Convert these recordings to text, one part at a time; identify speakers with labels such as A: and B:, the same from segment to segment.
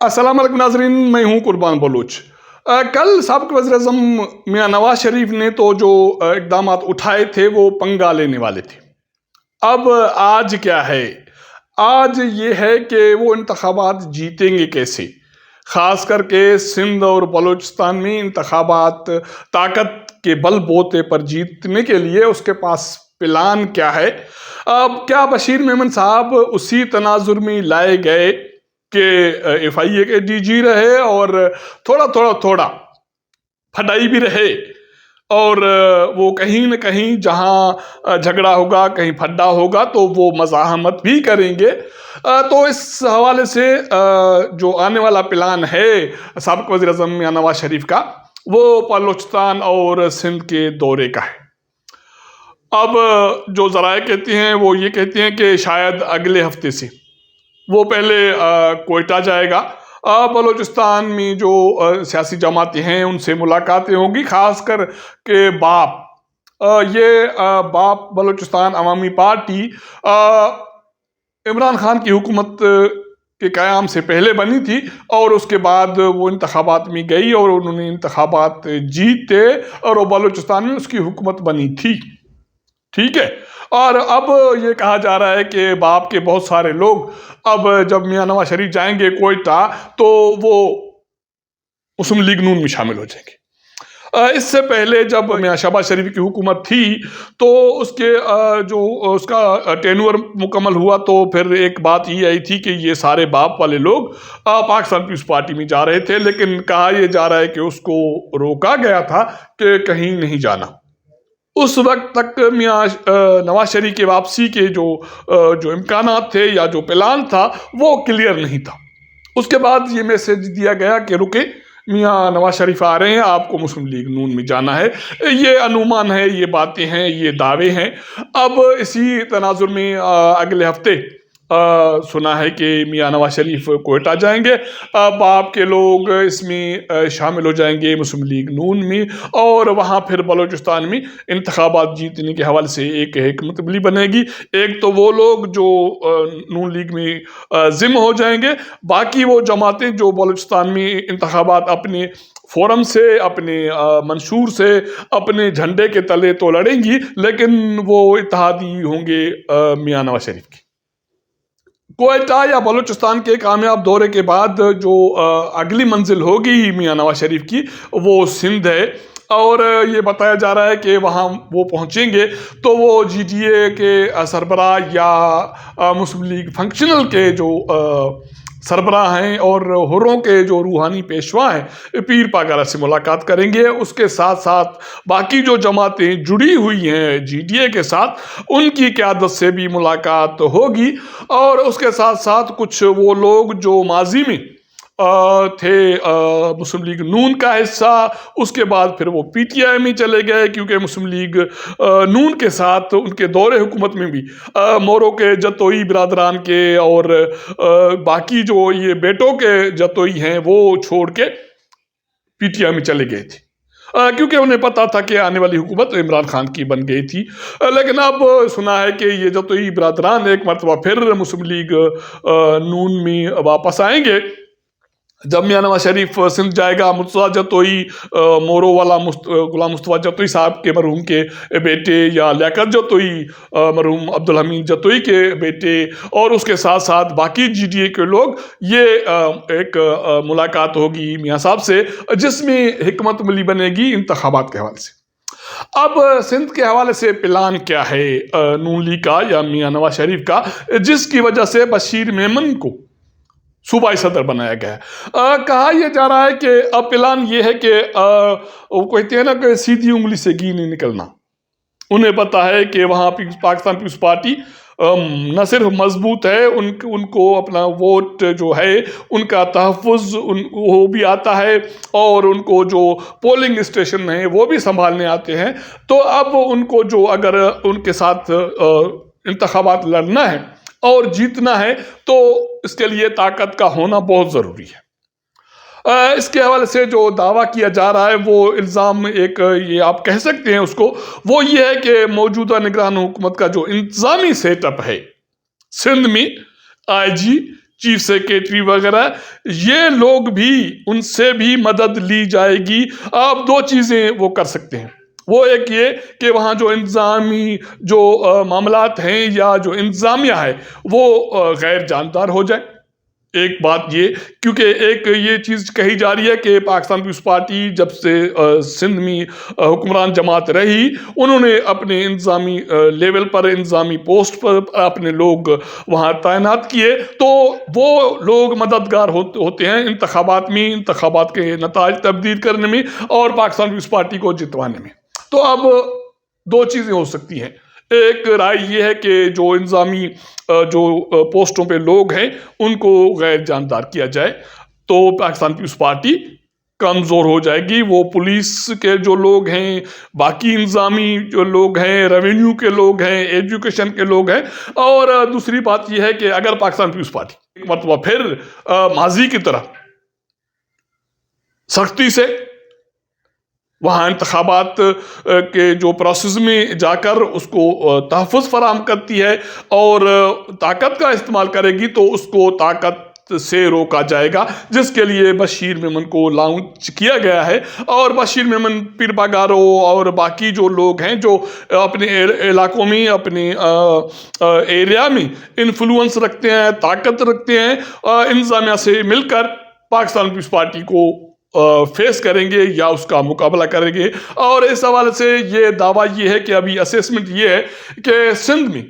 A: السلام علیکم ناظرین، میں ہوں قربان بلوچ۔ کل سابق وزیر اعظم میاں نواز شریف نے تو جو اقدامات اٹھائے تھے وہ پنگا لینے والے تھے۔ اب آج کیا ہے؟ آج یہ ہے کہ وہ انتخابات جیتیں گے کیسے، خاص کر کے سندھ اور بلوچستان میں انتخابات طاقت کے بل بوتے پر جیتنے کے لیے اس کے پاس پلان کیا ہے۔ اب کیا بشیر میمن صاحب اسی تناظر میں لائے گئے کہ ایف آئی اے کے ڈی جی رہے اور تھوڑا پھڈائی بھی رہے، اور وہ کہیں نہ کہیں جہاں جھگڑا ہوگا، کہیں پھڈا ہوگا تو وہ مزاحمت بھی کریں گے۔ تو اس حوالے سے جو آنے والا پلان ہے سابق وزیر اعظم میاں نواز شریف کا، وہ بلوچستان اور سندھ کے دورے کا ہے۔ اب جو ذرائع کہتے ہیں وہ یہ کہتے ہیں کہ شاید اگلے ہفتے سے وہ پہلے کوئٹہ جائے گا۔ بلوچستان میں جو سیاسی جماعتیں ہیں ان سے ملاقاتیں ہوں گی، خاص کر کے باپ بلوچستان عوامی پارٹی عمران خان کی حکومت کے قیام سے پہلے بنی تھی، اور اس کے بعد وہ انتخابات میں گئی اور انہوں نے انتخابات جیتے اور وہ بلوچستان میں اس کی حکومت بنی تھی۔ ٹھیک ہے، اور اب یہ کہا جا رہا ہے کہ باپ کے بہت سارے لوگ اب جب میاں نواز شریف جائیں گے کوئٹہ تو وہ مسلم لیگ نون میں شامل ہو جائیں گے۔ اس سے پہلے جب میاں شہباز شریف کی حکومت تھی تو اس کا ٹینور مکمل ہوا تو پھر ایک بات یہ آئی تھی کہ یہ سارے باپ والے لوگ پاکستان پیپلز پارٹی میں جا رہے تھے، لیکن کہا یہ جا رہا ہے کہ اس کو روکا گیا تھا کہ کہیں نہیں جانا۔ اس وقت تک میاں نواز شریف کے واپسی کے جو امکانات تھے یا جو پلان تھا وہ کلیئر نہیں تھا۔ اس کے بعد یہ میسج دیا گیا کہ رکے، میاں نواز شریف آ رہے ہیں، آپ کو مسلم لیگ نون میں جانا ہے۔ یہ انومان ہے، یہ باتیں ہیں، یہ دعوے ہیں۔ اب اسی تناظر میں اگلے ہفتے سنا ہے کہ میاں نواز شریف کوئٹہ جائیں گے، باپ کے لوگ اس میں شامل ہو جائیں گے مسلم لیگ نون میں، اور وہاں پھر بلوچستان میں انتخابات جیتنے کے حوالے سے ایک حکمت عملی بنے گی۔ ایک تو وہ لوگ جو نون لیگ میں ضم ہو جائیں گے، باقی وہ جماعتیں جو بلوچستان میں انتخابات اپنے فورم سے، اپنے منشور سے، اپنے جھنڈے کے تلے تو لڑیں گی، لیکن وہ اتحادی ہوں گے میاں نواز شریف کی۔ کوئٹہ یا بلوچستان کے کامیاب دورے کے بعد جو اگلی منزل ہوگی میاں نواز شریف کی وہ سندھ ہے، اور یہ بتایا جا رہا ہے کہ وہاں وہ پہنچیں گے تو وہ جی ڈی اے کے سربراہ یا مسلم لیگ فنکشنل کے جو سربراہ ہیں اور حروں کے جو روحانی پیشوا ہیں پیر پاگالہ سے ملاقات کریں گے۔ اس کے ساتھ ساتھ باقی جو جماعتیں جڑی ہوئی ہیں جی ڈی اے کے ساتھ ان کی قیادت سے بھی ملاقات ہوگی، اور اس کے ساتھ ساتھ کچھ وہ لوگ جو ماضی میں تھے مسلم لیگ نون کا حصہ، اس کے بعد پھر وہ پی ٹی آئی میں چلے گئے، کیونکہ مسلم لیگ نون کے ساتھ ان کے دور حکومت میں بھی موروں کے جتوئی برادران کے اور باقی جو یہ بیٹوں کے جتوئی ہیں وہ چھوڑ کے پی ٹی آئی میں چلے گئے تھے، کیونکہ انہیں پتا تھا کہ آنے والی حکومت عمران خان کی بن گئی تھی۔ لیکن اب سنا ہے کہ یہ جتوئی برادران ایک مرتبہ پھر مسلم لیگ نون میں واپس آئیں گے۔ جب میاں نواز شریف سندھ جائے گا، مرتضیٰ جتوئی، مورو والا غلام مصطفیٰ جتوئی صاحب کے مرحوم کے بیٹے، یا لیاقت جتوئی مرحوم عبدالحمید جتوئی کے بیٹے، اور اس کے ساتھ ساتھ باقی جی ڈی اے کے لوگ، یہ ایک ملاقات ہوگی میاں صاحب سے، جس میں حکمت عملی بنے گی انتخابات کے حوالے سے۔ اب سندھ کے حوالے سے پلان کیا ہے نون لیگ کا یا میاں نواز شریف کا، جس کی وجہ سے بشیر میمن کو صوبائی صدر بنایا گیا ہے؟ کہا یہ جا رہا ہے کہ اب پلان یہ ہے کہ وہ کہتے ہیں نا کہ سیدھی انگلی سے گھی نہیں نکلنا۔ انہیں پتا ہے کہ وہاں پاکستان پیپلز پارٹی نہ صرف مضبوط ہے، ان کو اپنا ووٹ جو ہے ان کا تحفظ وہ بھی آتا ہے، اور ان کو جو پولنگ اسٹیشن ہیں وہ بھی سنبھالنے آتے ہیں۔ تو اب ان کو جو اگر ان کے ساتھ انتخابات لڑنا ہے اور جیتنا ہے تو اس کے لیے طاقت کا ہونا بہت ضروری ہے۔ اس کے حوالے سے جو دعویٰ کیا جا رہا ہے وہ الزام ایک یہ آپ کہہ سکتے ہیں اس کو، وہ یہ ہے کہ موجودہ نگران حکومت کا جو انتظامی سیٹ اپ ہے سندھ میں، آئی جی، چیف سیکریٹری وغیرہ، یہ لوگ بھی، ان سے بھی مدد لی جائے گی۔ آپ دو چیزیں وہ کر سکتے ہیں، وہ ایک یہ کہ وہاں جو انتظامی جو معاملات ہیں یا جو انتظامیہ ہے وہ غیر جانبدار ہو جائے، ایک بات یہ، کیونکہ ایک یہ چیز کہی جا رہی ہے کہ پاکستان پیپلز پارٹی جب سے سندھ میں حکمران جماعت رہی، انہوں نے اپنے انتظامی لیول پر، انتظامی پوسٹ پر اپنے لوگ وہاں تعینات کیے، تو وہ لوگ مددگار ہوتے ہیں انتخابات میں، انتخابات کے نتائج تبدیل کرنے میں اور پاکستان پیپلز پارٹی کو جتوانے میں۔ تو اب دو چیزیں ہو سکتی ہیں، ایک رائے یہ ہے کہ جو انتظامی جو پوسٹوں پہ لوگ ہیں ان کو غیر جانبدار کیا جائے، تو پاکستان پیپلز پارٹی کمزور ہو جائے گی۔ وہ پولیس کے جو لوگ ہیں، باقی انتظامی جو لوگ ہیں، ریونیو کے لوگ ہیں، ایجوکیشن کے لوگ ہیں، اور دوسری بات یہ ہے کہ اگر پاکستان پیپلز پارٹی ایک مرتبہ پھر ماضی کی طرح سختی سے وہاں انتخابات کے جو پروسیس میں جا کر اس کو تحفظ فراہم کرتی ہے اور طاقت کا استعمال کرے گی، تو اس کو طاقت سے روکا جائے گا، جس کے لیے بشیر میمن کو لانچ کیا گیا ہے۔ اور بشیر میمن، پیر باگارو اور باقی جو لوگ ہیں جو اپنے علاقوں میں، اپنے ایریا میں انفلوئنس رکھتے ہیں، طاقت رکھتے ہیں، انتظامیہ سے مل کر پاکستان پیپلز پارٹی کو فیس کریں گے یا اس کا مقابلہ کریں گے۔ اور اس حوالے سے یہ دعویٰ یہ ہے کہ ابھی اسیسمنٹ یہ ہے کہ سندھ میں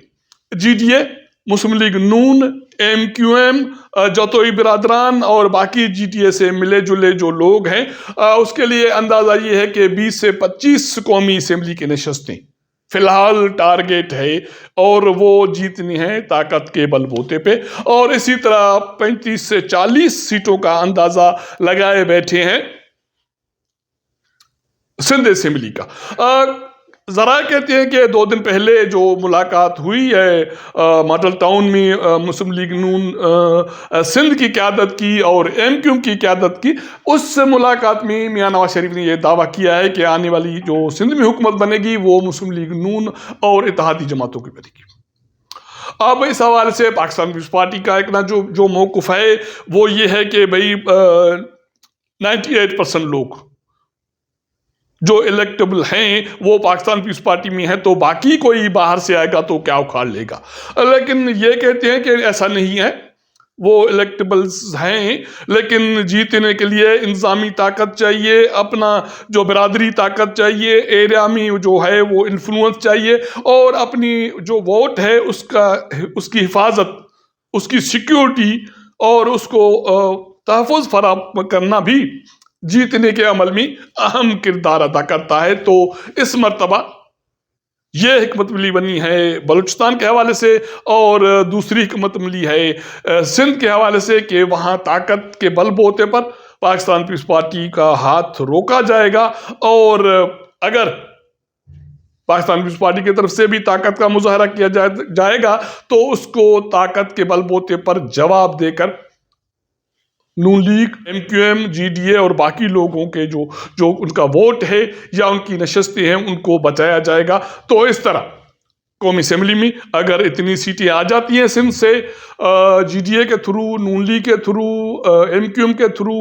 A: G D A, Muslim League نون، ایم کیو ایم، جوتوئی برادران اور باقی جی ڈی اے سے ملے جلے جو لوگ ہیں، اس کے لیے اندازہ یہ ہے کہ 20 سے 25 قومی اسمبلی کی نشستیں فی الحال ٹارگیٹ ہے اور وہ جیتنی ہے طاقت کے بل بوتے پہ، اور اسی طرح 35 سے 40 سیٹوں کا اندازہ لگائے بیٹھے ہیں سندھ اسمبلی کا۔ ذرائع کہتے ہیں کہ 2 دن پہلے جو ملاقات ہوئی ہے ماڈل ٹاؤن میں مسلم لیگ نون سندھ کی قیادت کی اور ایم کیو ایم کی قیادت کی، اس ملاقات میں میاں نواز شریف نے یہ دعویٰ کیا ہے کہ آنے والی جو سندھ میں حکومت بنے گی وہ مسلم لیگ نون اور اتحادی جماعتوں کی بنے گی۔ اب اس حوالے سے پاکستان پیپلز پارٹی کا ایک جو موقف ہے وہ یہ ہے کہ بھئی 98% لوگ جو الیکٹیبل ہیں وہ پاکستان پیپلز پارٹی میں ہیں، تو باقی کوئی باہر سے آئے گا تو کیا اکھاڑ لے گا۔ لیکن یہ کہتے ہیں کہ ایسا نہیں ہے، وہ الیکٹیبلز ہیں، لیکن جیتنے کے لیے انتظامی طاقت چاہیے، اپنا جو برادری طاقت چاہیے، ایریا میں جو ہے وہ انفلوئنس چاہیے، اور اپنی جو ووٹ ہے اس کی حفاظت، اس کی سیکیورٹی اور اس کو تحفظ فراہم کرنا بھی جیتنے کے عمل میں اہم کردار ادا کرتا ہے۔ تو اس مرتبہ یہ حکمت عملی بنی ہے بلوچستان کے حوالے سے، اور دوسری حکمت عملی ہے سندھ کے حوالے سے کہ وہاں طاقت کے بل بوتے پر پاکستان پیپلز پارٹی کا ہاتھ روکا جائے گا، اور اگر پاکستان پیپلز پارٹی کی طرف سے بھی طاقت کا مظاہرہ کیا جائے گا تو اس کو طاقت کے بل بوتے پر جواب دے کر نون League, M Q M, G D A اور باقی لوگوں کے جو ان کا ووٹ ہے یا ان کی نشستیں ہیں ان کو بچایا جائے گا۔ تو اس طرح قومی اسمبلی میں اگر اتنی سیٹیں آ جاتی ہیں سندھ سے جی ڈی اے کے تھرو، نون لیگ کے تھرو، ایم کیو ایم کے تھرو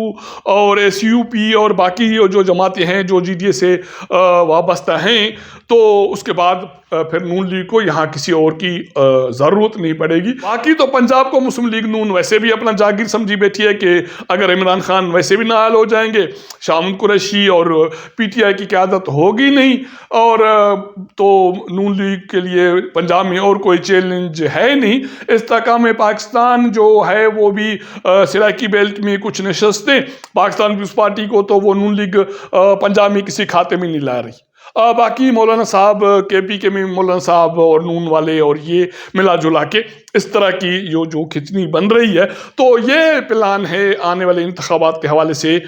A: اور ایس یو پی اور باقی جو جماعتیں ہیں جو جی ڈی اے سے وابستہ ہیں، تو اس کے بعد پھر نون لیگ کو یہاں کسی اور کی ضرورت نہیں پڑے گی۔ باقی تو پنجاب کو مسلم لیگ نون ویسے بھی اپنا جاگیر سمجھی بیٹھی ہے کہ اگر عمران خان ویسے بھی نااہل ہو جائیں گے، شاہ محمود قریشی اور پی ٹی آئی کی قیادت ہوگی نہیں، اور تو نون لیگ کے لیے پنجاب میں اور کوئی چیلنج ہے نہیں۔ استحکام پاکستان جو ہے وہ بھی سرائکی بیلٹ میں کچھ نشستیں، پاکستان پیپلز پارٹی کو تو وہ نون لیگ پنجاب میں کسی کھاتے میں نہیں لا رہی۔ باقی مولانا صاحب کے پی کے میں مولانا صاحب اور نون والے اور یہ ملا جلا کے اس طرح کی جو کھچنی بن رہی ہے، تو یہ پلان ہے آنے والے انتخابات کے حوالے سے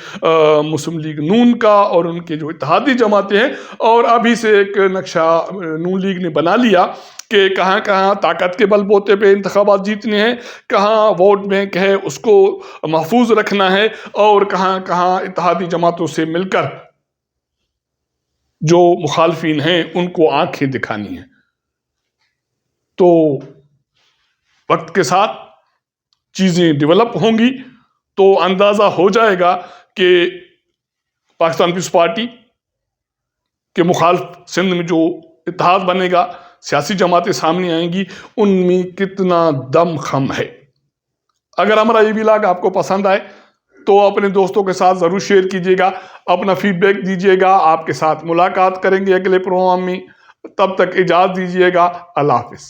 A: مسلم لیگ نون کا اور ان کے جو اتحادی جماعتیں ہیں، اور ابھی سے ایک نقشہ نون لیگ نے بنا لیا کہ کہاں کہاں طاقت کے بل بوتے پہ انتخابات جیتنے ہیں، کہاں ووٹ بینک ہے اس کو محفوظ رکھنا ہے، اور کہاں کہاں اتحادی جماعتوں سے مل کر جو مخالفین ہیں ان کو آنکھیں دکھانی ہیں۔ تو وقت کے ساتھ چیزیں ڈیولپ ہوں گی تو اندازہ ہو جائے گا کہ پاکستان پیپلز پارٹی کے مخالف سندھ میں جو اتحاد بنے گا، سیاسی جماعتیں سامنے آئیں گی، ان میں کتنا دم خم ہے۔ اگر ہمارا یہ ولاگ آپ کو پسند آئے تو اپنے دوستوں کے ساتھ ضرور شیئر کیجیے گا، اپنا فیڈ بیک دیجیے گا۔ آپ کے ساتھ ملاقات کریں گے اگلے پروگرام میں، تب تک اجازت دیجیے گا۔ اللہ حافظ۔